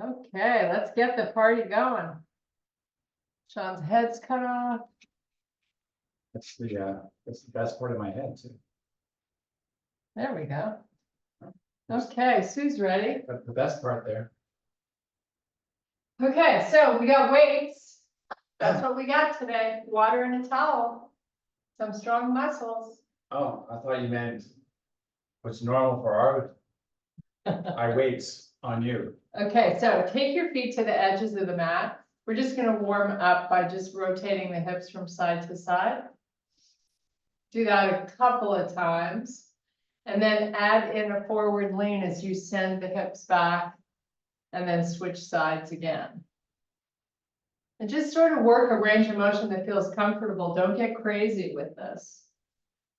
Okay, let's get the party going. Sean's head's cut off. That's the best part of my head too. There we go. Okay, Sue's ready. That's the best part there. Okay, so we got weights. That's what we got today. Water and a towel. Some strong muscles. Oh, I thought you meant what's normal for our weights on you. Okay, so take your feet to the edges of the mat. We're just gonna warm up by just rotating the hips from side to side. Do that a couple of times. And then add in a forward lean as you send the hips back and then switch sides again. And just sort of work a range of motion that feels comfortable. Don't get crazy with this,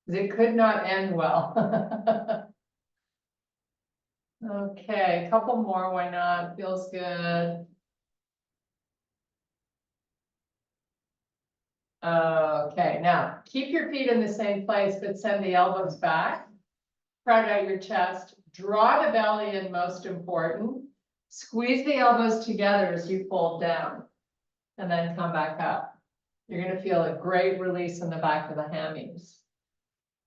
because it could not end well. Okay, a couple more, why not? Feels good. Okay, now keep your feet in the same place, but send the elbows back. Spread out your chest, draw the belly in, most important. Squeeze the elbows together as you fold down, and then come back up. You're gonna feel a great release in the back of the hammies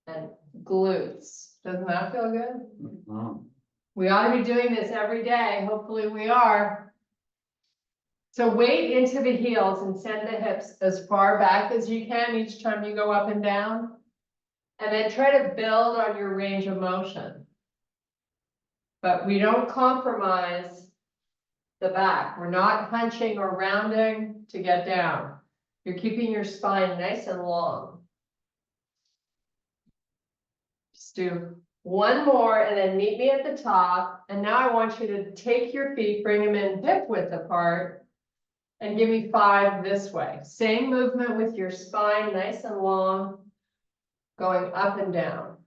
and glutes. Doesn't that feel good? Mm-hmm. We ought to be doing this every day. Hopefully we are. So weight into the heels and send the hips as far back as you can each time you go up and down. And then try to build on your range of motion. But we don't compromise the back. We're not hunching or rounding to get down. You're keeping your spine nice and long. Just do one more and then meet me at the top. And now I want you to take your feet, bring them in hip width apart, and give me 5 this way. Same movement with your spine nice and long, going up and down.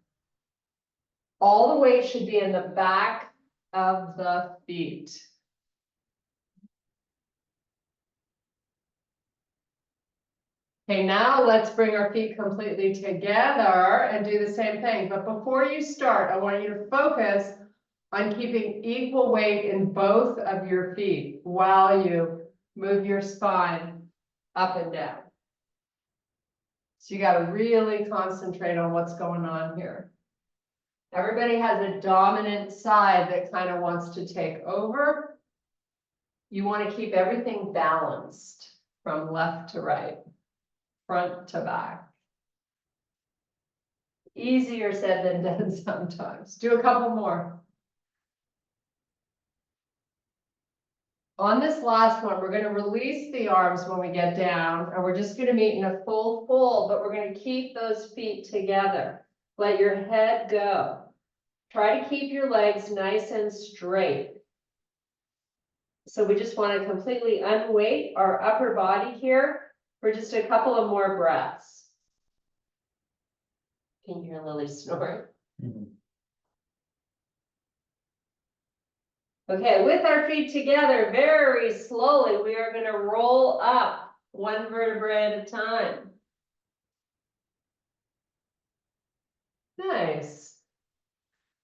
All the weight should be in the back of the feet. Okay, now let's bring our feet completely together and do the same thing. But before you start, I want you to focus on keeping equal weight in both of your feet while you move your spine up and down. So you got to really concentrate on what's going on here. Everybody has a dominant side that kind of wants to take over. You want to keep everything balanced from left to right, front to back. Easier said than done sometimes. Do a couple more. On this last one, we're going to release the arms when we get down, and we're just going to meet in a full fold, but we're going to keep those feet together. Let your head go. Try to keep your legs nice and straight. So we just want to completely unweight our upper body here for just a couple of more breaths. Can you hear Lily snoring? Mm-hmm. Okay, with our feet together, very slowly, we are going to roll up one vertebrae at a time. Nice.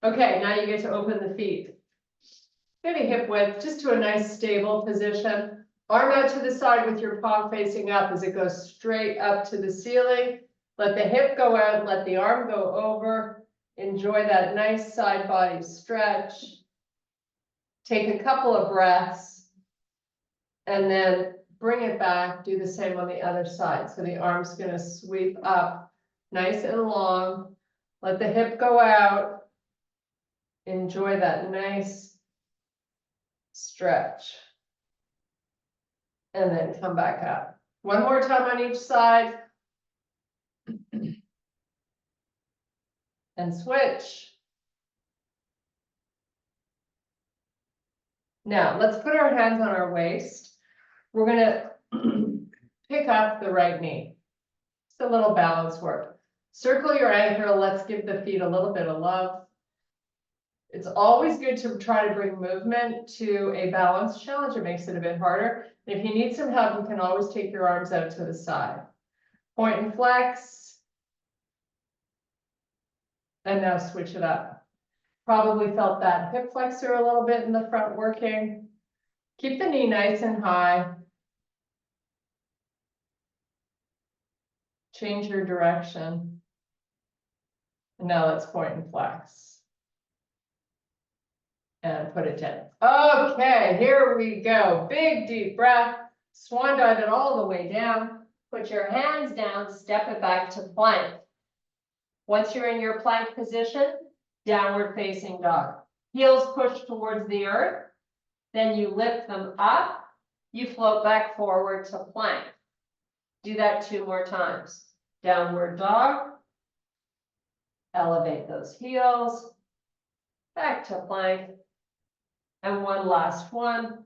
Okay, now you get to open the feet. Maybe hip width, just to a nice stable position. Arm out to the side with your palm facing up as it goes straight up to the ceiling. Let the hip go out, let the arm go over. Enjoy that nice side body stretch. Take a couple of breaths and then bring it back. Do the same on the other side. So the arm's going to sweep up nice and long. Let the hip go out. Enjoy that nice stretch. And then come back up. One more time on each side. And switch. Now, let's put our hands on our waist. We're going to pick up the right knee. It's a little balance work. Circle your ankle. Let's give the feet a little bit of love. It's always good to try to bring movement to a balance challenge. It makes it a bit harder. And if you need some help, you can always take your arms out to the side. Point and flex. And now switch it up. Probably felt that hip flexor a little bit in the front working. Keep the knee nice and high. Change your direction. And now let's point and flex. And put it down. Okay, here we go. Big deep breath. Swan dive it all the way down. Put your hands down, step it back to plank. Once you're in your plank position, downward facing dog. Heels push towards the earth. Then you lift them up. You float back forward to plank. Do that 2 more times. Downward dog. Elevate those heels. Back to plank. And one last one.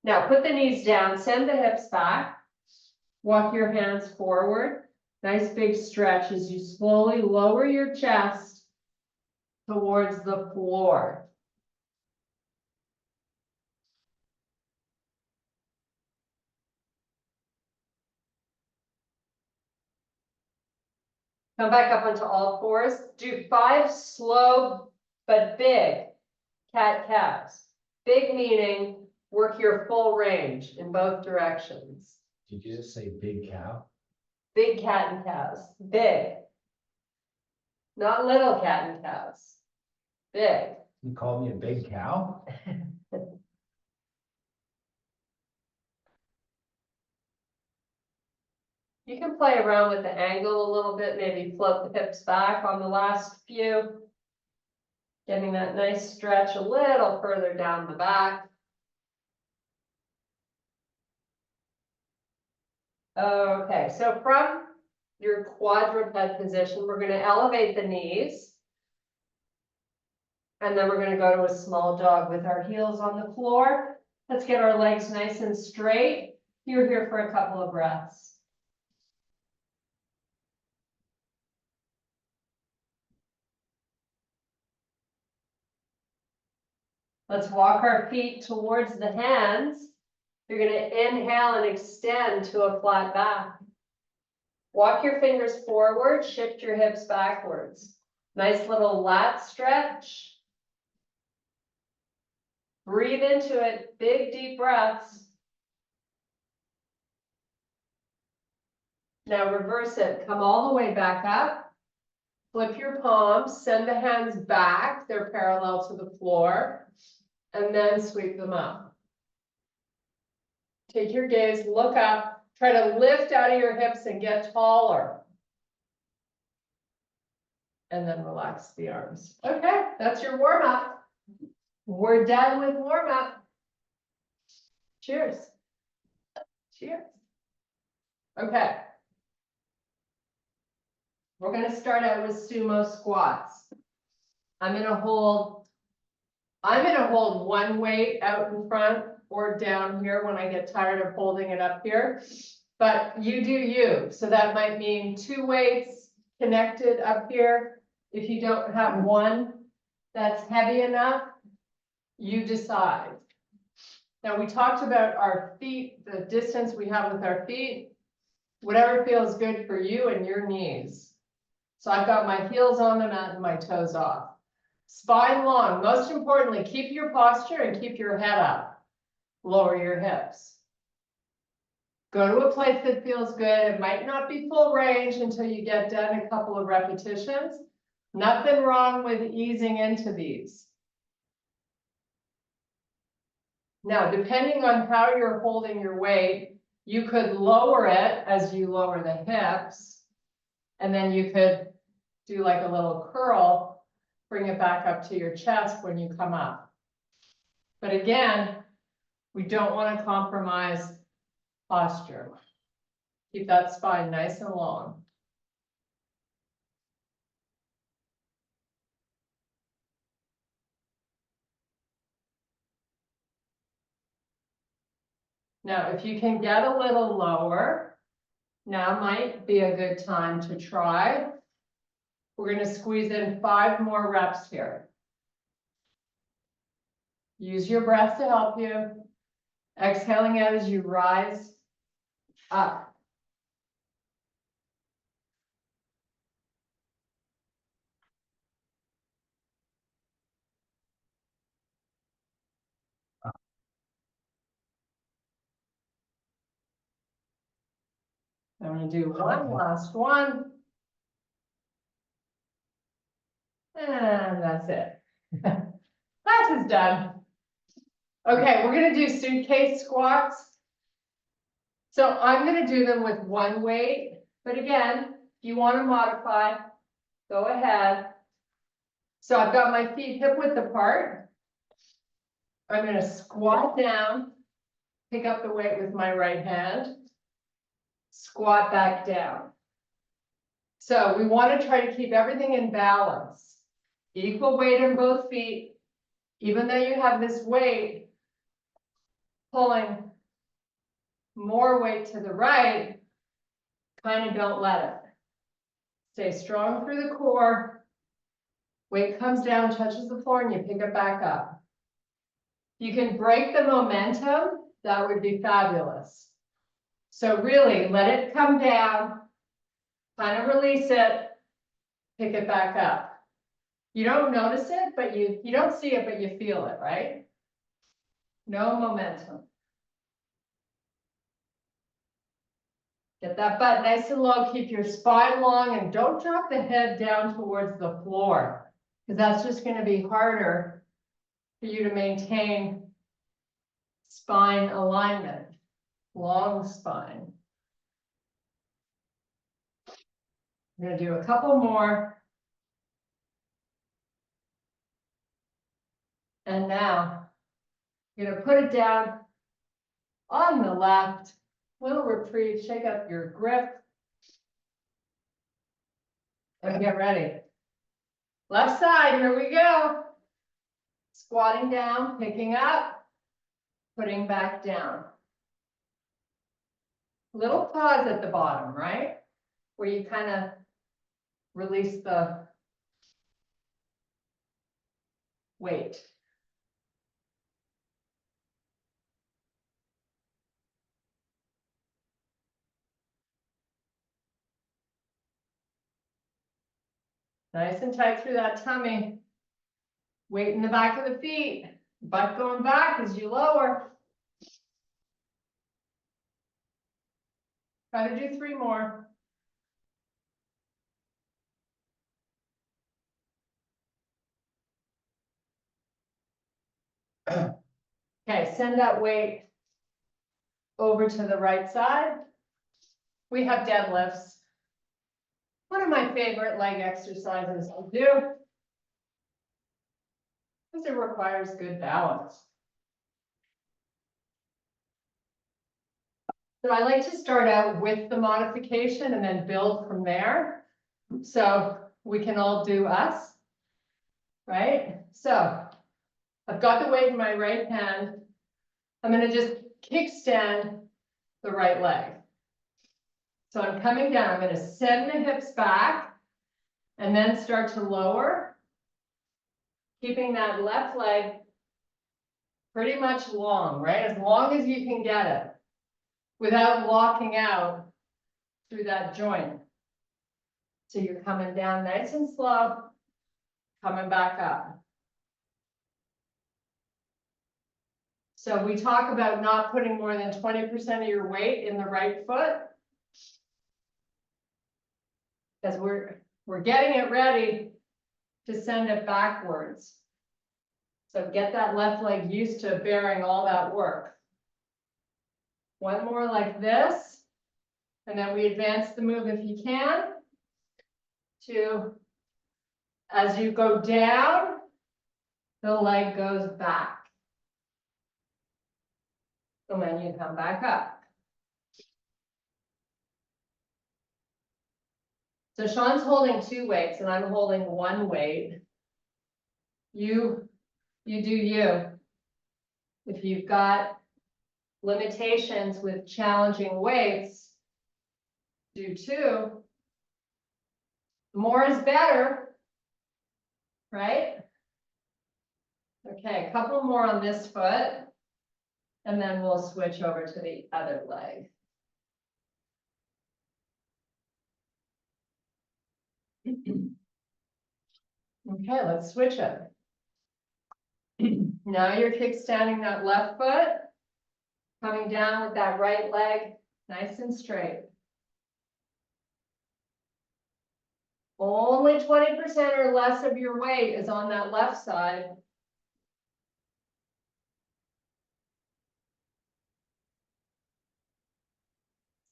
Now put the knees down, send the hips back. Walk your hands forward. Nice big stretch as you slowly lower your chest towards the floor. Come back up onto all fours. Do 5 slow but big cat-cows. Big meaning work your full range in both directions. Did you just say big cow? Big cat and cows. Big. Not little cat and cows. Big. You called me a big cow? You can play around with the angle a little bit, maybe float the hips back on the last few. Getting that nice stretch a little further down the back. Okay, so from your quadruped position, we're going to elevate the knees. And then we're going to go to a small dog with our heels on the floor. Let's get our legs nice and straight. You're here for a couple of breaths. Let's walk our feet towards the hands. You're going to inhale and extend to a flat back. Walk your fingers forward, shift your hips backwards. Nice little lat stretch. Breathe into it, big deep breaths. Now reverse it, come all the way back up. Flip your palms, send the hands back, they're parallel to the floor, and then sweep them up. Take your gaze, look up, try to lift out of your hips and get taller. And then relax the arms. Okay, that's your warm up. We're done with warm up. Cheers. Cheers. Okay. We're going to start out with sumo squats. I'm going to hold one weight out in front or down here when I get tired of holding it up here. But you do you. So that might mean 2 weights connected up here. If you don't have one that's heavy enough, you decide. Now we talked about our feet, the distance we have with our feet, whatever feels good for you and your knees. So I've got my heels on the mat and my toes off. Spine long. Most importantly, keep your posture and keep your head up. Lower your hips. Go to a place that feels good. It might not be full range until you get done a couple of repetitions. Nothing wrong with easing into these. Now, depending on how you're holding your weight, you could lower it as you lower the hips, and then you could do like a little curl, bring it back up to your chest when you come up. But again, we don't want to compromise posture. Keep that spine nice and long. Now, if you can get a little lower, now might be a good time to try. We're going to squeeze in 5 more reps here. Use your breath to help you. Exhaling out as you rise up. I'm gonna do one last one. And that's it. Class is done. Okay, we're gonna do suitcase squats. So I'm gonna do them with one weight, but again, if you want to modify, go ahead. So I've got my feet hip width apart. I'm gonna squat down, pick up the weight with my right hand, squat back down. So we want to try to keep everything in balance. Equal weight on both feet, even though you have this weight pulling more weight to the right, kind of don't let it. Stay strong through the core. Weight comes down, touches the floor, and you pick it back up. You can break the momentum, that would be fabulous. So really, let it come down, kind of release it, pick it back up. You don't notice it, but you don't see it, but you feel it, right? No momentum. Get that butt nice and low, keep your spine long, and don't drop the head down towards the floor, because that's just going to be harder for you to maintain spine alignment, long spine. I'm going to do a couple more. And now, you're going to put it down on the left, little reprieve, shake up your grip. And get ready. Left side, here we go. Squatting down, picking up, putting back down. Little pause at the bottom, right? Where you kind of release the weight. Nice and tight through that tummy. Weight in the back of the feet. Butt going back as you lower. Try to do 3 more. Okay, send that weight over to the right side. We have deadlifts. One of my favorite leg exercises to do, because it requires good balance. So I like to start out with the modification and then build from there. So we can all do us, right? So I've got the weight in my right hand. I'm going to just kickstand the right leg. So I'm coming down, I'm going to send the hips back and then start to lower, keeping that left leg pretty much long, right? As long as you can get it without locking out through that joint. So you're coming down nice and slow, coming back up. So we talk about not putting more than 20% of your weight in the right foot, because we're getting it ready to send it backwards. So get that left leg used to bearing all that work. One more like this, and then we advance the move if you can to, as you go down, the leg goes back. And then you come back up. So Sean's holding 2 weights and I'm holding 1 weight. You do you. If you've got limitations with challenging weights, do 2. More is better, right? Okay, a couple more on this foot, and then we'll switch over to the other leg. Okay, let's switch it. Now you're kickstanding that left foot, coming down with that right leg nice and straight. Only 20% or less of your weight is on that left side.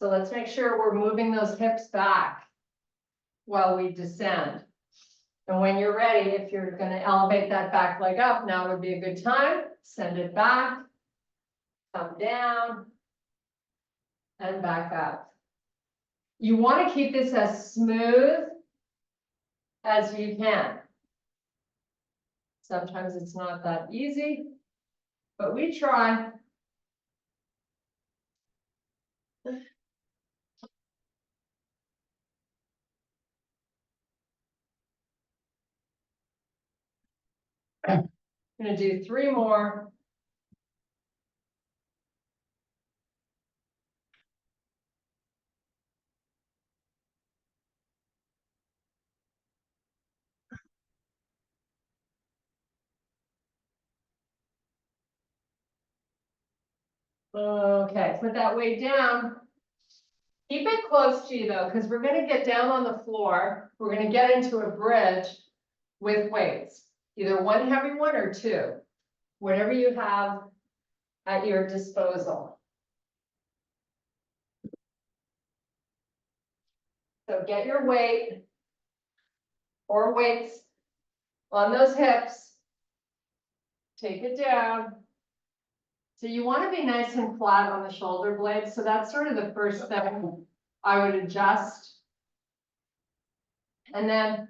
So let's make sure we're moving those hips back while we descend. And when you're ready, if you're going to elevate that back leg up, now would be a good time. Send it back, come down, and back up. You want to keep this as smooth as you can. Sometimes it's not that easy, but we try. I'm going to do 3 more. Okay, put that weight down. Keep it close to you though, because we're going to get down on the floor. We're going to get into a bridge with weights, either one heavy one or 2, whatever you have at your disposal. So get your weight or weights on those hips. Take it down. So you want to be nice and flat on the shoulder blades. So that's sort of the first thing I would adjust. And then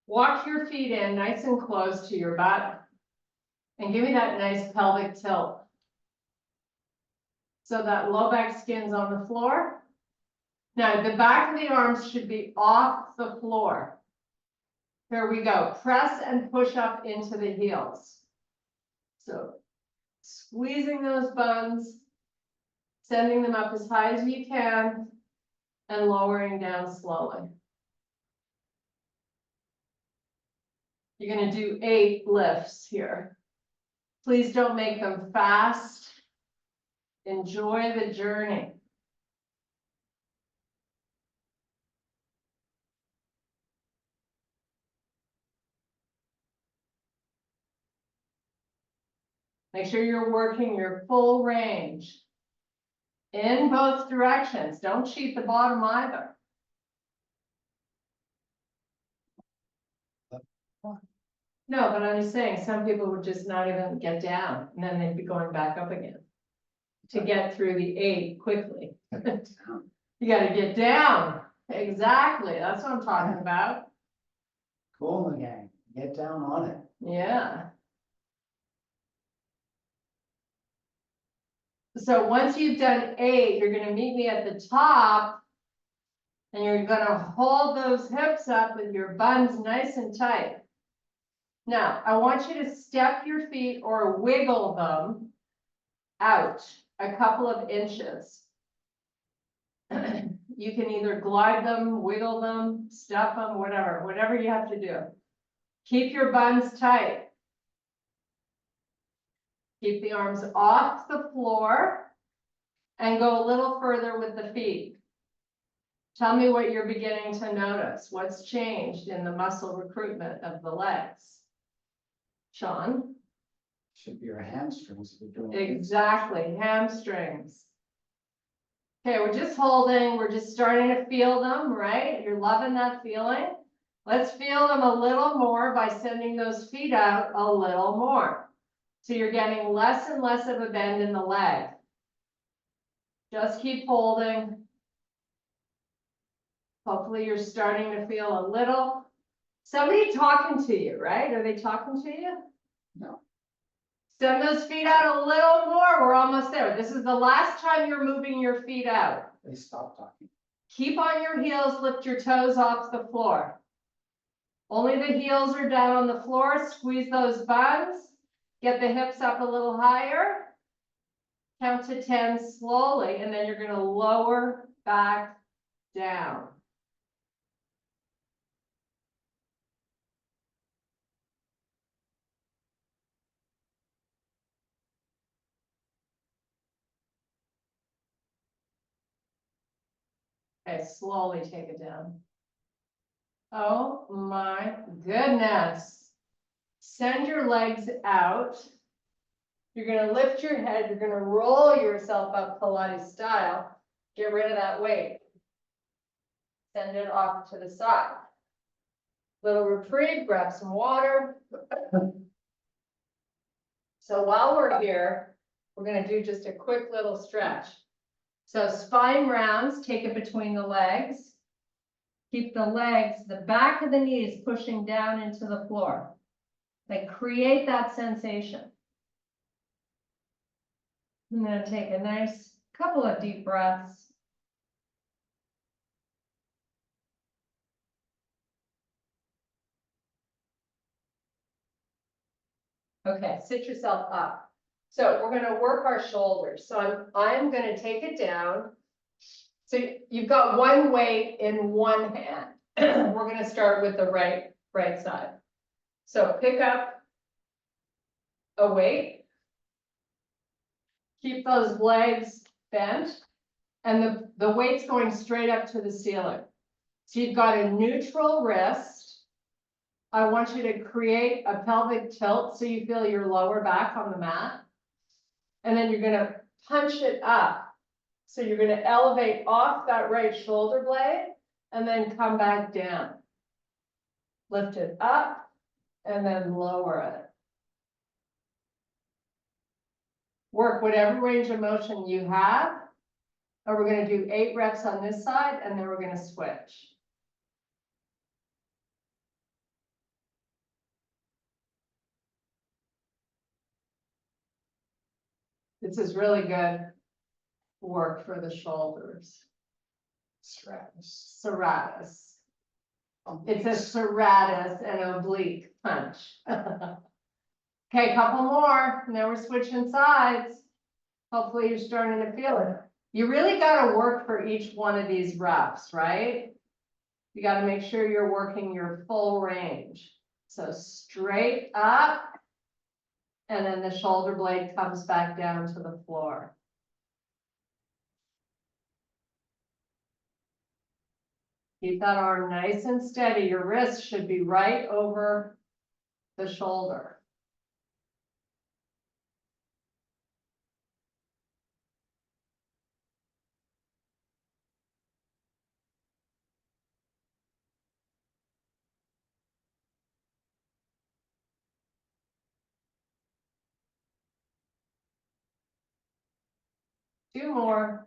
walk your feet in nice and close to your butt. And give me that nice pelvic tilt. So that low back skin's on the floor. Now the back of the arms should be off the floor. Here we go. Press and push up into the heels. So squeezing those buns, sending them up as high as you can, and lowering down slowly. You're going to do 8 lifts here. Please don't make them fast. Enjoy the journey. Make sure you're working your full range in both directions. Don't cheat the bottom either. No, but I'm just saying, some people would just not even get down, and then they'd be going back up again to get through the 8 quickly. You got to get down. Exactly. That's what I'm talking about. Cool, the gang, get down on it. Yeah. So once you've done 8, you're going to meet me at the top, and you're going to hold those hips up with your buns nice and tight. Now, I want you to step your feet or wiggle them out a couple of inches. You can either glide them, wiggle them, step them, whatever you have to do. Keep your buns tight. Keep the arms off the floor and go a little further with the feet. Tell me what you're beginning to notice. What's changed in the muscle recruitment of the legs? Sean? Should be your hamstrings if you're doing it. Exactly, hamstrings. Okay, we're just holding, we're just starting to feel them, right? You're loving that feeling. Let's feel them a little more by sending those feet out a little more. So you're getting less and less of a bend in the leg. Just keep holding. Hopefully you're starting to feel a little. Somebody talking to you, right? Are they talking to you? No. Send those feet out a little more. We're almost there. This is the last time you're moving your feet out. They stop talking. Keep on your heels, lift your toes off the floor. Only the heels are down on the floor. Squeeze those buns. Get the hips up a little higher. Count to 10 slowly, and then you're going to lower back down. Okay, slowly take it down. Oh my goodness. Send your legs out. You're gonna lift your head, you're gonna roll yourself up Pilates style. Get rid of that weight. Send it off to the side. Little reprieve, grab some water. So while we're here, we're gonna do just a quick little stretch. So spine rounds, take it between the legs. Keep the legs, the back of the knees pushing down into the floor. Like create that sensation. I'm gonna take a nice couple of deep breaths. Okay, sit yourself up. So we're gonna work our shoulders. So I'm gonna take it down. So you've got one weight in one hand. We're gonna start with the right side. So pick up a weight. Keep those legs bent. And the weight's going straight up to the ceiling. So you've got a neutral wrist. I want you to create a pelvic tilt so you feel your lower back on the mat. And then you're gonna punch it up. So you're gonna elevate off that right shoulder blade and then come back down. Lift it up and then lower it. Work whatever range of motion you have. And we're gonna do 8 reps on this side and then we're gonna switch. This is really good work for the shoulders. Serratus. It's a serratus and oblique punch. Okay, couple more. Now we're switching sides. Hopefully you're starting to feel it. You really got to work for each one of these reps, right? You got to make sure you're working your full range. So straight up. And then the shoulder blade comes back down to the floor. Keep that arm nice and steady. Your wrist should be right over the shoulder. Two more.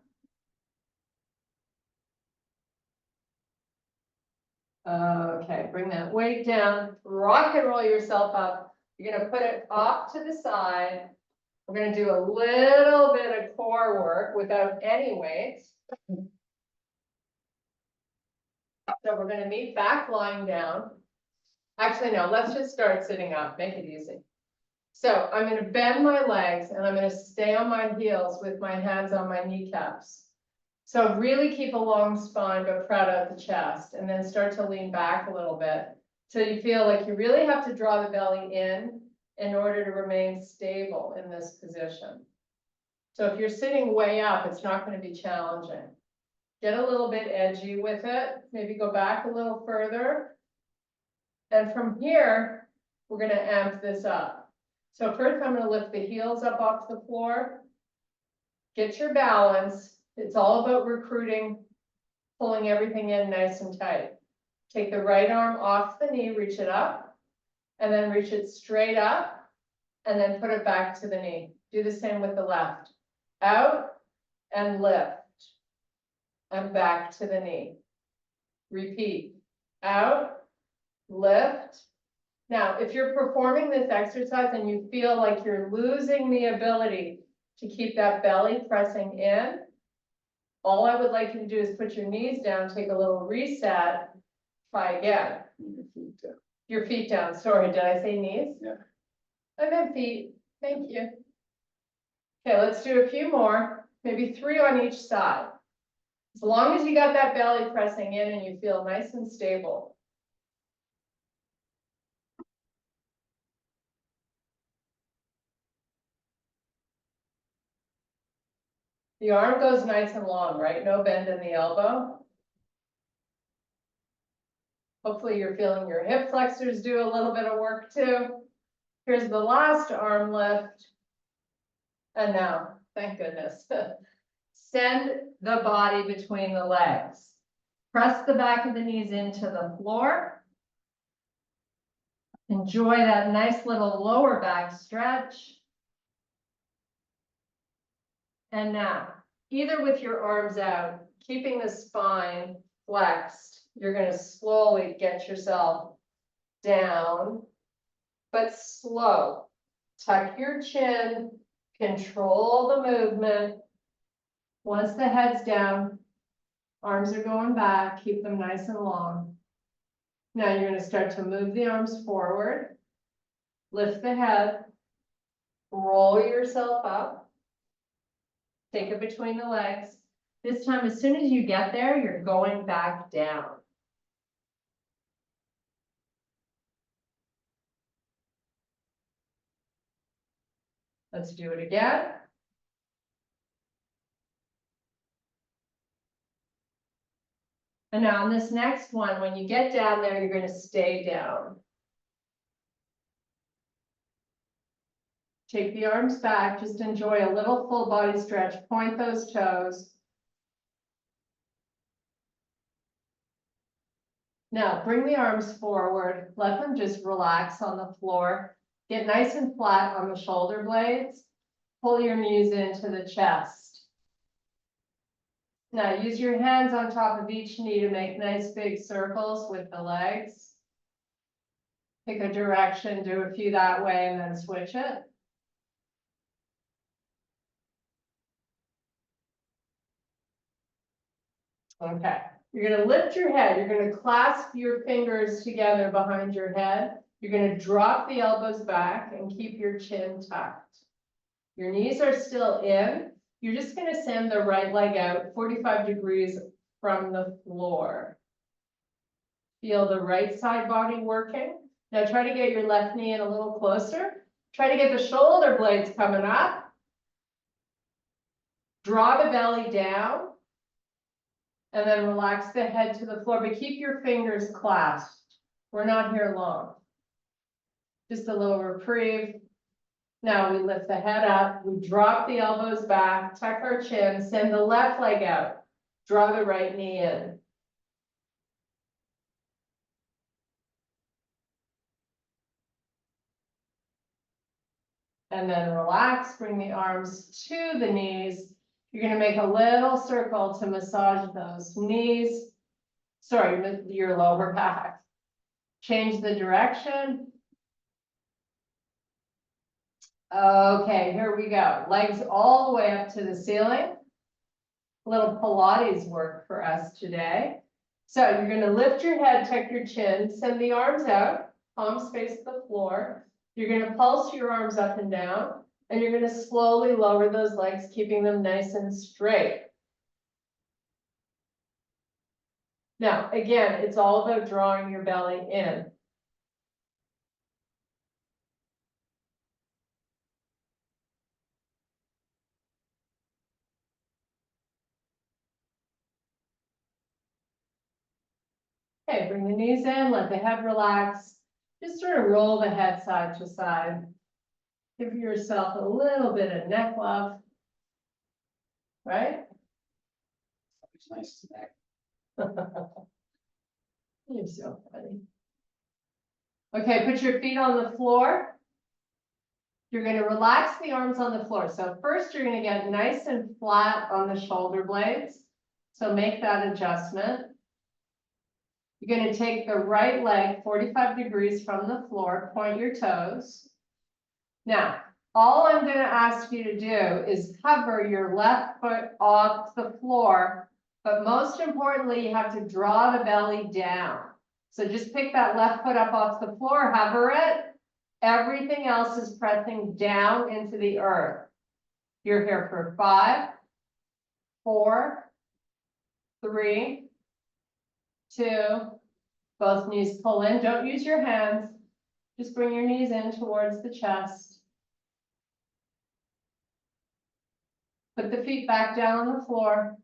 Okay, bring that weight down, rock and roll yourself up. You're gonna put it off to the side. We're gonna do a little bit of core work without any weights. So we're gonna meet back lying down. Actually, no, let's just start sitting up, make it easy. So I'm gonna bend my legs and I'm gonna stay on my heels with my hands on my kneecaps. So really keep a long spine, but proud out the chest, and then start to lean back a little bit. So you feel like you really have to draw the belly in order to remain stable in this position. So if you're sitting way up, it's not going to be challenging. Get a little bit edgy with it. Maybe go back a little further. And from here, we're going to amp this up. So first I'm going to lift the heels up off the floor. Get your balance. It's all about recruiting, pulling everything in nice and tight. Take the right arm off the knee, reach it up, and then reach it straight up, and then put it back to the knee. Do the same with the left. Out and lift, and back to the knee. Repeat. Out, lift. Now, if you're performing this exercise and you feel like you're losing the ability to keep that belly pressing in, all I would like you to do is put your knees down, take a little reset, try again. Your feet down. Sorry, did I say knees? Yeah. I meant feet. Thank you. Okay, let's do a few more, maybe 3 on each side. As long as you got that belly pressing in and you feel nice and stable. The arm goes nice and long, right? No bend in the elbow. Hopefully you're feeling your hip flexors do a little bit of work too. Here's the last arm lift. And now, thank goodness, send the body between the legs. Press the back of the knees into the floor. Enjoy that nice little lower back stretch. And now, either with your arms out, keeping the spine flexed, you're going to slowly get yourself down, but slow. Tuck your chin, control the movement. Once the head's down, arms are going back, keep them nice and long. Now you're going to start to move the arms forward, lift the head, roll yourself up, take it between the legs. This time, as soon as you get there, you're going back down. Let's do it again. And now on this next one, when you get down there, you're going to stay down. Take the arms back, just enjoy a little full body stretch, point those toes. Now bring the arms forward, let them just relax on the floor. Get nice and flat on the shoulder blades. Pull your knees into the chest. Now use your hands on top of each knee to make nice big circles with the legs. Pick a direction, do a few that way, and then switch it. Okay, you're going to lift your head. You're going to clasp your fingers together behind your head. You're going to drop the elbows back and keep your chin tucked. Your knees are still in. You're just going to send the right leg out 45 degrees from the floor. Feel the right side body working. Now try to get your left knee in a little closer. Try to get the shoulder blades coming up. Draw the belly down. And then relax the head to the floor, but keep your fingers clasped. We're not here long. Just a little reprieve. Now we lift the head up, we drop the elbows back, tuck our chin, send the left leg out, draw the right knee in. And then relax, bring the arms to the knees. You're going to make a little circle to massage those knees. Sorry, your lower back. Change the direction. Okay, here we go. Legs all the way up to the ceiling. A little Pilates work for us today. So you're going to lift your head, tuck your chin, send the arms out, palms face the floor. You're going to pulse your arms up and down, and you're going to slowly lower those legs, keeping them nice and straight. Now, again, it's all about drawing your belly in. Okay, bring the knees in, let the head relax. Just sort of roll the head side to side. Give yourself a little bit of neck love. Right? It's nice to back. You're so funny. Okay, put your feet on the floor. You're going to relax the arms on the floor. So first you're going to get nice and flat on the shoulder blades. So make that adjustment. You're going to take the right leg 45 degrees from the floor, point your toes. Now, all I'm going to ask you to do is hover your left foot off the floor, but most importantly, you have to draw the belly down. So just pick that left foot up off the floor, hover it. Everything else is pressing down into the earth. You're here for 5, 4, 3, 2, both knees pull in. Don't use your hands. Just bring your knees in towards the chest. Put the feet back down on the floor.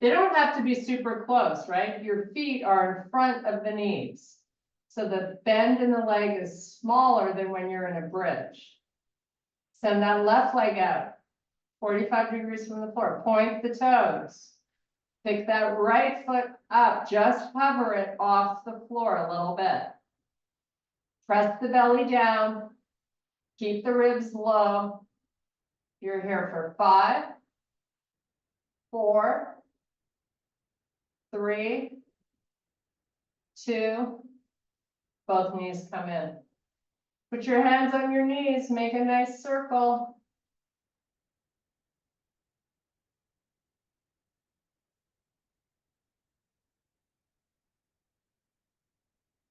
They don't have to be super close, right? Your feet are in front of the knees. So the bend in the leg is smaller than when you're in a bridge. Send that left leg out, 45 degrees from the floor. Point the toes. Pick that right foot up, just hover it off the floor a little bit. Press the belly down. Keep the ribs low. You're here for 5, 4, 3, 2, both knees come in. Put your hands on your knees, make a nice circle.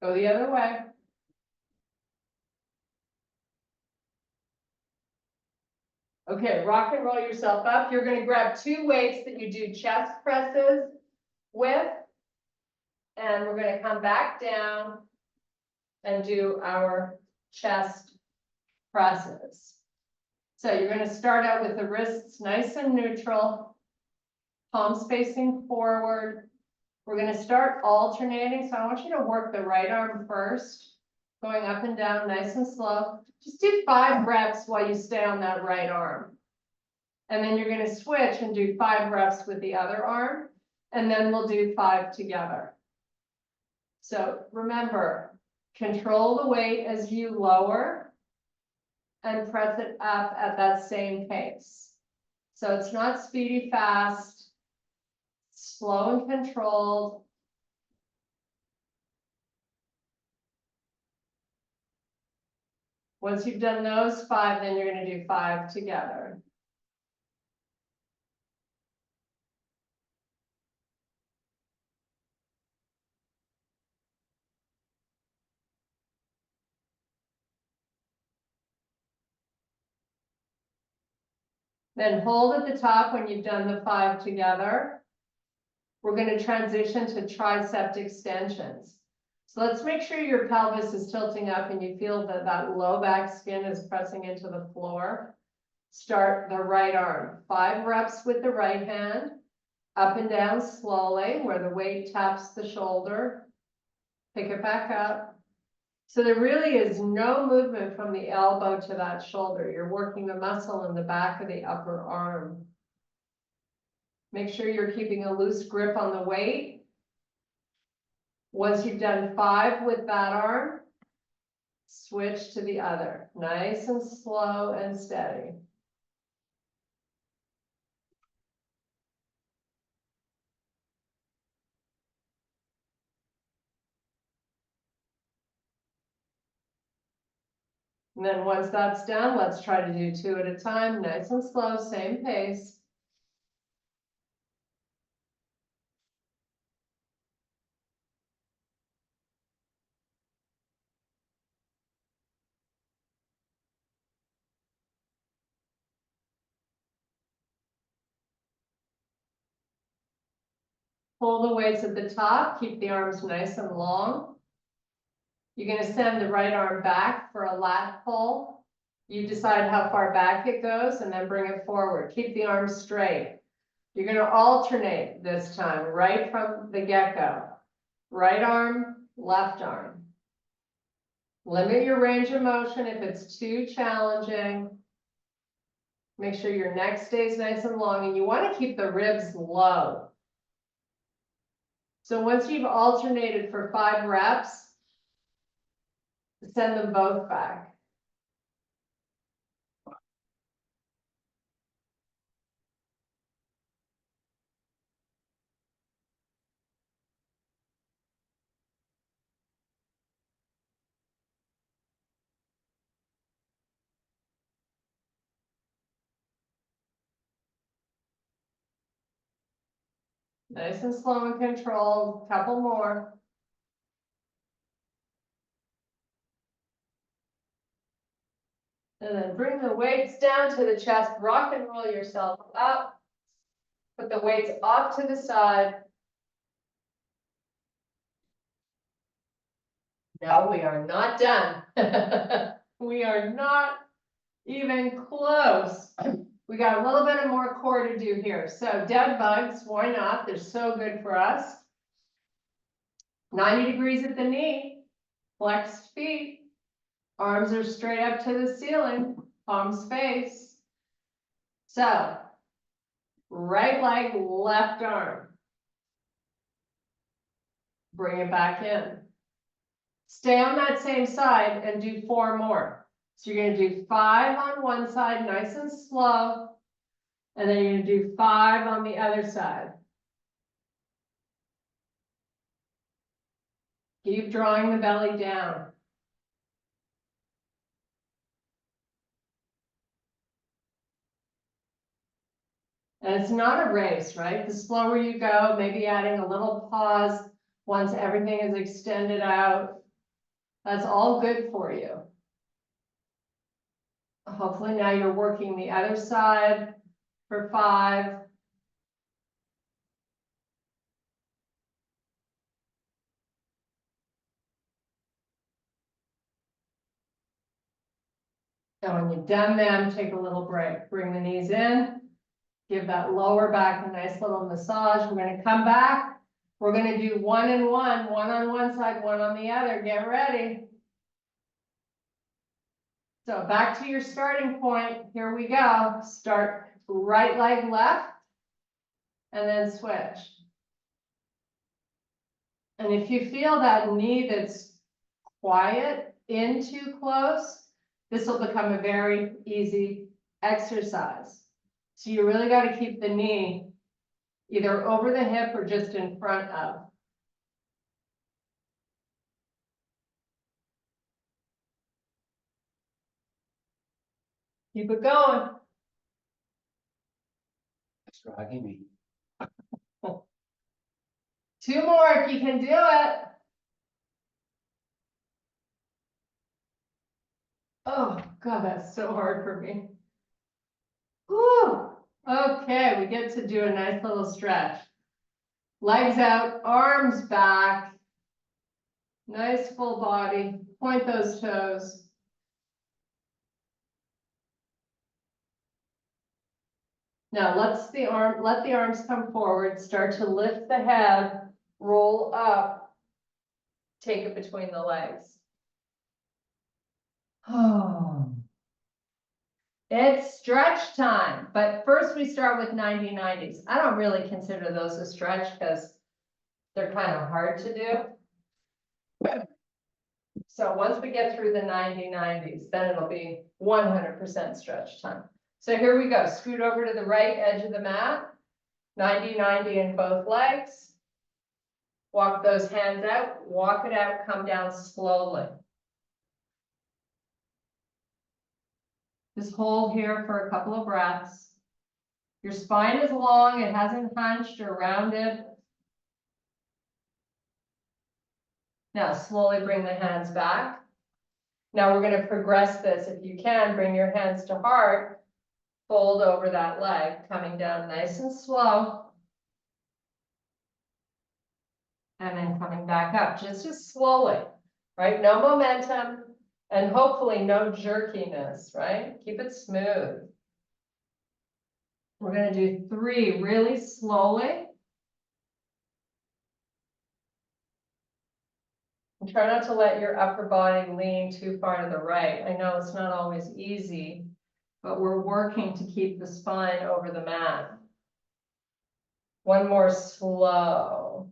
Go the other way. Okay, rock and roll yourself up. You're gonna grab 2 weights that you do chest presses with. And we're gonna come back down and do our chest presses. So you're gonna start out with the wrists nice and neutral, palms facing forward. We're gonna start alternating, so I want you to work the right arm first, going up and down nice and slow. Just do 5 reps while you stay on that right arm. And then you're gonna switch and do 5 reps with the other arm, and then we'll do 5 together. So remember, control the weight as you lower and press it up at that same pace. So it's not speedy fast, slow and controlled. Once you've done those 5, then you're going to do 5 together. Then hold at the top when you've done the 5 together. We're going to transition to tricep extensions. So let's make sure your pelvis is tilting up and you feel that that low back skin is pressing into the floor. Start the right arm, 5 reps with the right hand, up and down slowly where the weight taps the shoulder. Pick it back up. So there really is no movement from the elbow to that shoulder. You're working the muscle in the back of the upper arm. Make sure you're keeping a loose grip on the weight. Once you've done 5 with that arm, switch to the other. Nice and slow and steady. And then once that's done, let's try to do 2 at a time, nice and slow, same pace. Pull the weights at the top, keep the arms nice and long. You're going to send the right arm back for a lat pull. You decide how far back it goes and then bring it forward. Keep the arms straight. You're going to alternate this time, right from the get-go. Right arm, left arm. Limit your range of motion if it's too challenging. Make sure your neck stays nice and long, and you want to keep the ribs low. So once you've alternated for 5 reps, send them both back. Nice and slow and controlled, couple more. And then bring the weights down to the chest, rock and roll yourself up. Put the weights off to the side. No, we are not done. We are not even close. We got a little bit of more core to do here. So dead bugs, why not? They're so good for us. 90 degrees at the knee, flexed feet. Arms are straight up to the ceiling, palms face. So, right leg, left arm. Bring it back in. Stay on that same side and do 4 more. So you're gonna do 5 on one side, nice and slow. And then you're gonna do 5 on the other side. Keep drawing the belly down. And it's not a race, right? The slower you go, maybe adding a little pause once everything is extended out. That's all good for you. Hopefully now you're working the other side for 5. And when you've done them, take a little break. Bring the knees in. Give that lower back a nice little massage. We're going to come back. We're going to do 1 and 1, 1 on one side, 1 on the other. Get ready. So back to your starting point. Here we go. Start right leg left and then switch. And if you feel that knee that's quiet in too close, this will become a very easy exercise. So you really got to keep the knee either over the hip or just in front of. Keep it going. It's rocking me. 2 more if you can do it. Oh, God, that's so hard for me. Whew. Okay, we get to do a nice little stretch. Legs out, arms back. Nice full body. Point those toes. Now let the arms come forward. Start to lift the head, roll up. Take it between the legs. Oh. It's stretch time, but first we start with 90-90s. I don't really consider those a stretch because they're kind of hard to do. So once we get through the 90-90s, then it'll be 100% stretch time. So here we go. Scoot over to the right edge of the mat. 90-90 in both legs. Walk those hands out. Walk it out. Come down slowly. Just hold here for a couple of breaths. Your spine is long. It hasn't hunched or rounded. Now slowly bring the hands back. Now we're going to progress this. If you can, bring your hands to heart. Fold over that leg, coming down nice and slow. And then coming back up, just as slowly, right? No momentum. And hopefully no jerkiness, right? Keep it smooth. We're going to do 3 really slowly. And try not to let your upper body lean too far to the right. I know it's not always easy, but we're working to keep the spine over the mat. 1 more slow.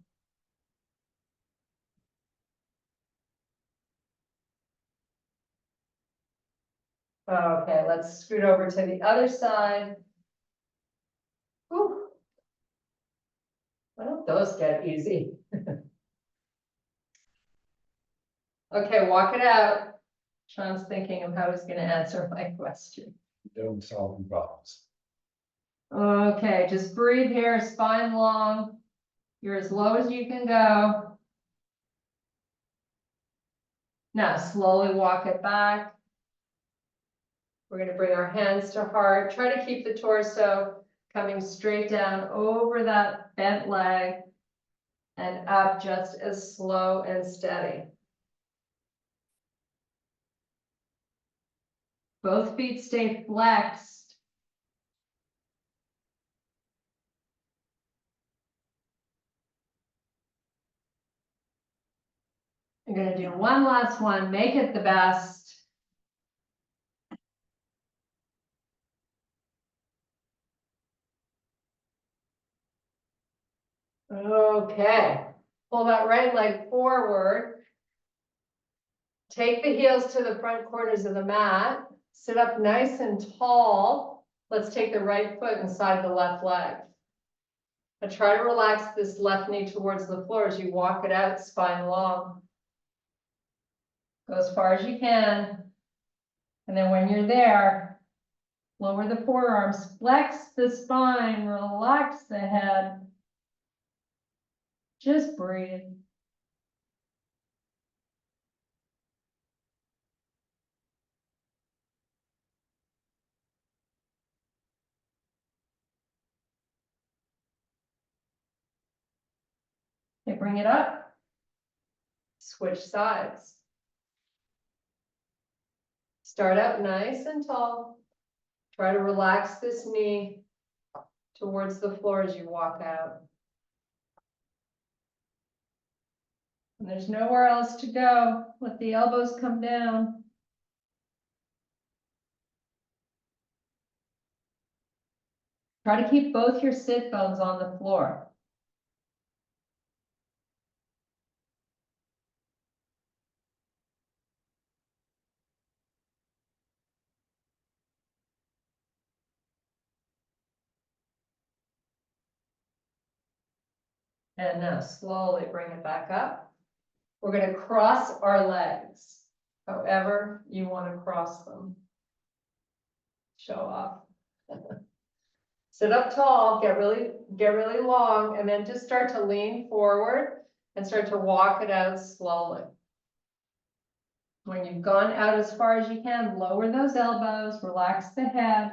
Okay, let's scoot over to the other side. Whew. Why don't those get easy? Okay, walk it out. Sean's thinking of how he's going to answer my question. Don't solve problems. Okay, just breathe here, spine long. You're as low as you can go. Now slowly walk it back. We're going to bring our hands to heart. Try to keep the torso coming straight down over that bent leg and up just as slow and steady. Both feet stay flexed. You're gonna do one last one, make it the best. Okay, pull that right leg forward. Take the heels to the front corners of the mat, sit up nice and tall. Let's take the right foot inside the left leg. And try to relax this left knee towards the floor as you walk it out, spine long. Go as far as you can. And then when you're there, lower the forearms, flex the spine, relax the head. Just breathe. Okay, bring it up. Switch sides. Start out nice and tall. Try to relax this knee towards the floor as you walk out. And there's nowhere else to go. Let the elbows come down. Try to keep both your sit bones on the floor. And now slowly bring it back up. We're going to cross our legs, however you want to cross them. Show off. Sit up tall, get really long, and then just start to lean forward and start to walk it out slowly. When you've gone out as far as you can, lower those elbows, relax the head.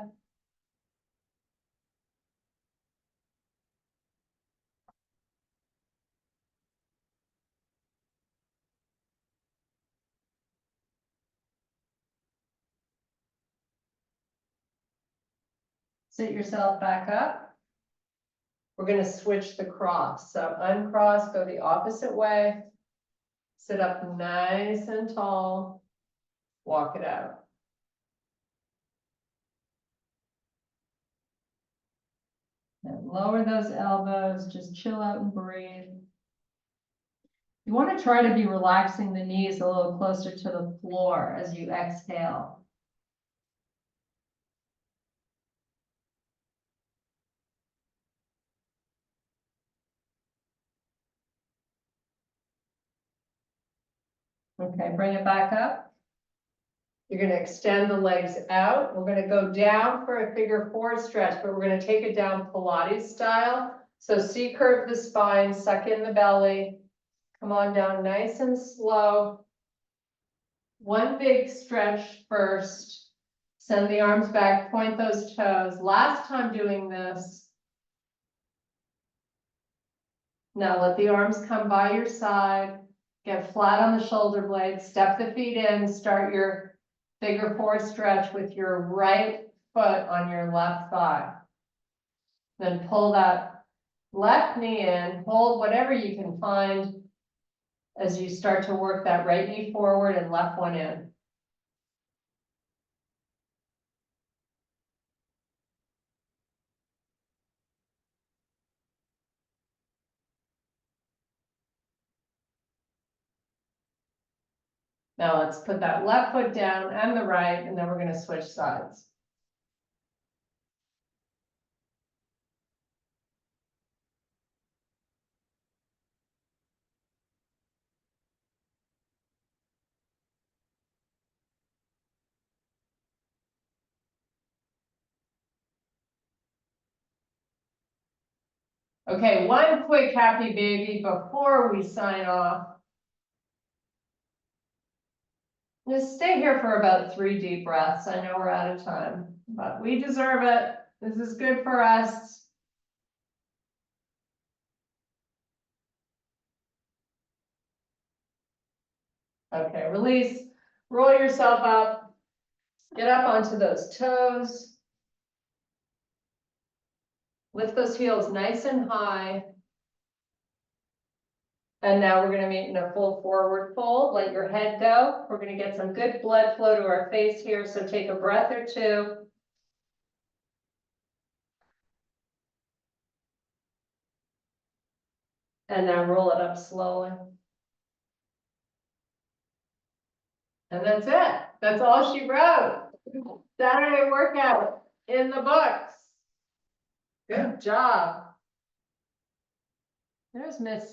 Sit yourself back up. We're going to switch the cross. So uncross, go the opposite way. Sit up nice and tall. Walk it out. And lower those elbows, just chill out and breathe. You want to try to be relaxing the knees a little closer to the floor as you exhale. Okay, bring it back up. You're going to extend the legs out. We're going to go down for a figure four stretch, but we're going to take it down Pilates style. So C-curve the spine, suck in the belly. Come on down nice and slow. One big stretch first. Send the arms back, point those toes. Last time doing this. Now let the arms come by your side. Get flat on the shoulder blades, step the feet in, start your figure four stretch with your right foot on your left thigh. Then pull that left knee in, hold whatever you can find as you start to work that right knee forward and left one in. Now let's put that left foot down and the right, and then we're going to switch sides. Okay, one quick happy baby before we sign off. Just stay here for about 3 deep breaths. I know we're out of time, but we deserve it. This is good for us. Okay, release, roll yourself up, get up onto those toes. Lift those heels nice and high. And now we're gonna meet in a full forward fold, let your head go. We're gonna get some good blood flow to our face here, so take a breath or two. And now roll it up slowly. And that's it. That's all she wrote. Saturday workout in the books. Good job. There's Miss